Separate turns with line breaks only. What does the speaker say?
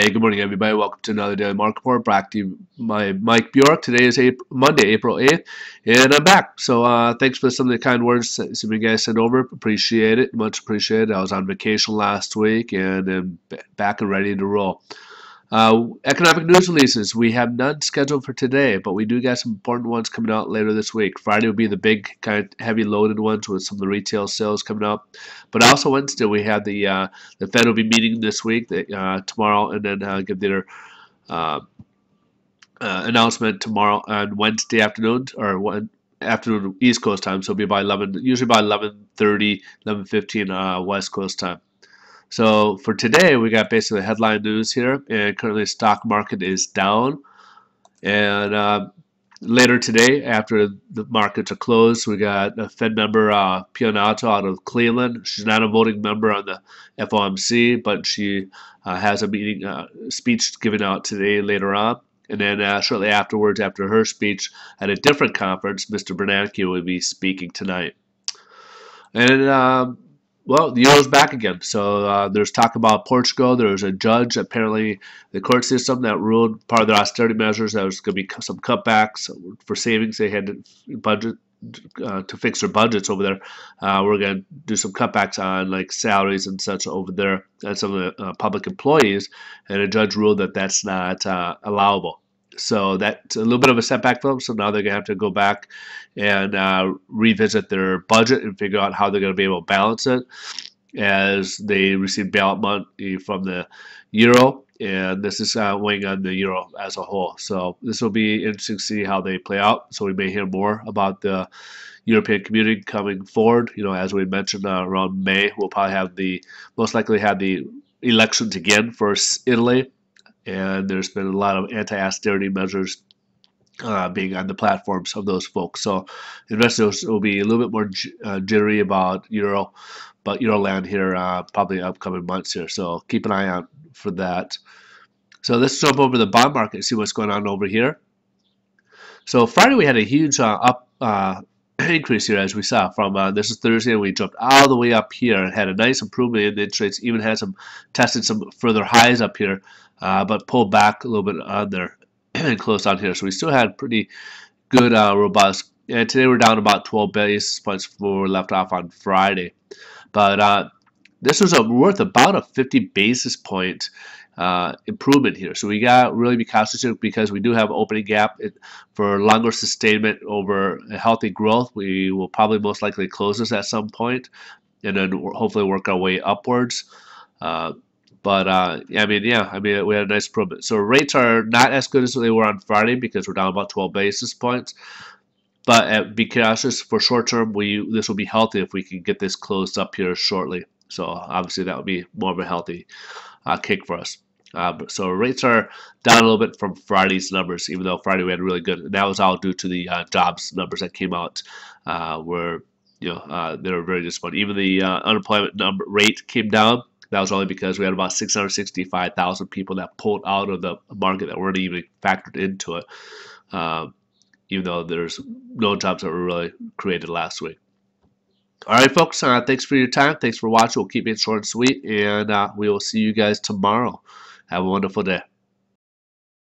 Hey, good morning, everybody. Welcome to another daily market report. Brought to you by Mike Bjork. Today is Monday, April 8th, and I'm back. So thanks for some of the kind words some of you guys sent over. Appreciate it. Much appreciated. I was on vacation last week and am back and ready to roll. Economic news releases. We have none scheduled for today, but we do got some important ones coming out later this week. Friday will be the big kind of heavy loaded ones with some of the retail sales coming up. But also Wednesday we have the Fed will be meeting this week, tomorrow, and then give their uh, announcement tomorrow on Wednesday afternoon afternoon East Coast time. So it'll be by 11, usually by 11:30, 11:15 West Coast time. So for today, we got basically headline news here, and currently the stock market is down. And later today, after the markets are closed, we got a Fed member, Pianato, out of Cleveland. She's not a voting member on the FOMC, but she has a meeting speech given out today later on. And then shortly afterwards, after her speech at a different conference, Mr. Bernanke will be speaking tonight. And well, the euro's back again. So there's talk about Portugal. There's a judge, apparently, the court system that ruled part of their austerity measures. There was going to be some cutbacks for savings. They had to budget to fix their budgets over there. We're going to do some cutbacks on like salaries and such over there and some of the public employees. And a judge ruled that that's not allowable. So that's a little bit of a setback for them. So now they're going to have to go back and revisit their budget and figure out how they're going to be able to balance it as they receive bailout money from the euro. And this is weighing on the euro as a whole. So this will be interesting to see how they play out. So we may hear more about the European community coming forward. You know, as we mentioned around May, we'll probably most likely have the elections again for Italy. And there's been a lot of anti-austerity measures being on the platforms of those folks. So investors will be a little bit more jittery about Euroland here probably upcoming months here. So keep an eye out for that. So let's jump over to the bond market and see what's going on over here. So Friday we had a huge increase here, as we saw from this is Thursday, and we jumped all the way up here and had a nice improvement in the interest rates. Even had tested some further highs up here, but pulled back a little bit on there and closed on here. So we still had pretty good, robust. And today we're down about 12 basis points from where we left off on Friday. But this was worth about a 50 basis point improvement here. So we got really be cautious here because we do have opening gap for longer sustainment over a healthy growth. We will probably most likely close this at some point and then hopefully work our way upwards. I mean, we had a nice improvement. So rates are not as good as they were on Friday because we're down about 12 basis points. But be cautious for short term. This will be healthy if we can get this closed up here shortly. So obviously that would be more of a healthy kick for us. So rates are down a little bit from Friday's numbers, even though Friday we had really good. And that was all due to the jobs numbers that came out, where they were very disappointing. Even the unemployment rate came down. That was only because we had about 665,000 people that pulled out of the market that weren't even factored into it, even though there's no jobs that were really created last week. All right, folks, thanks for your time. Thanks for watching. We'll keep it short and sweet, and we will see you guys tomorrow. Have a wonderful day.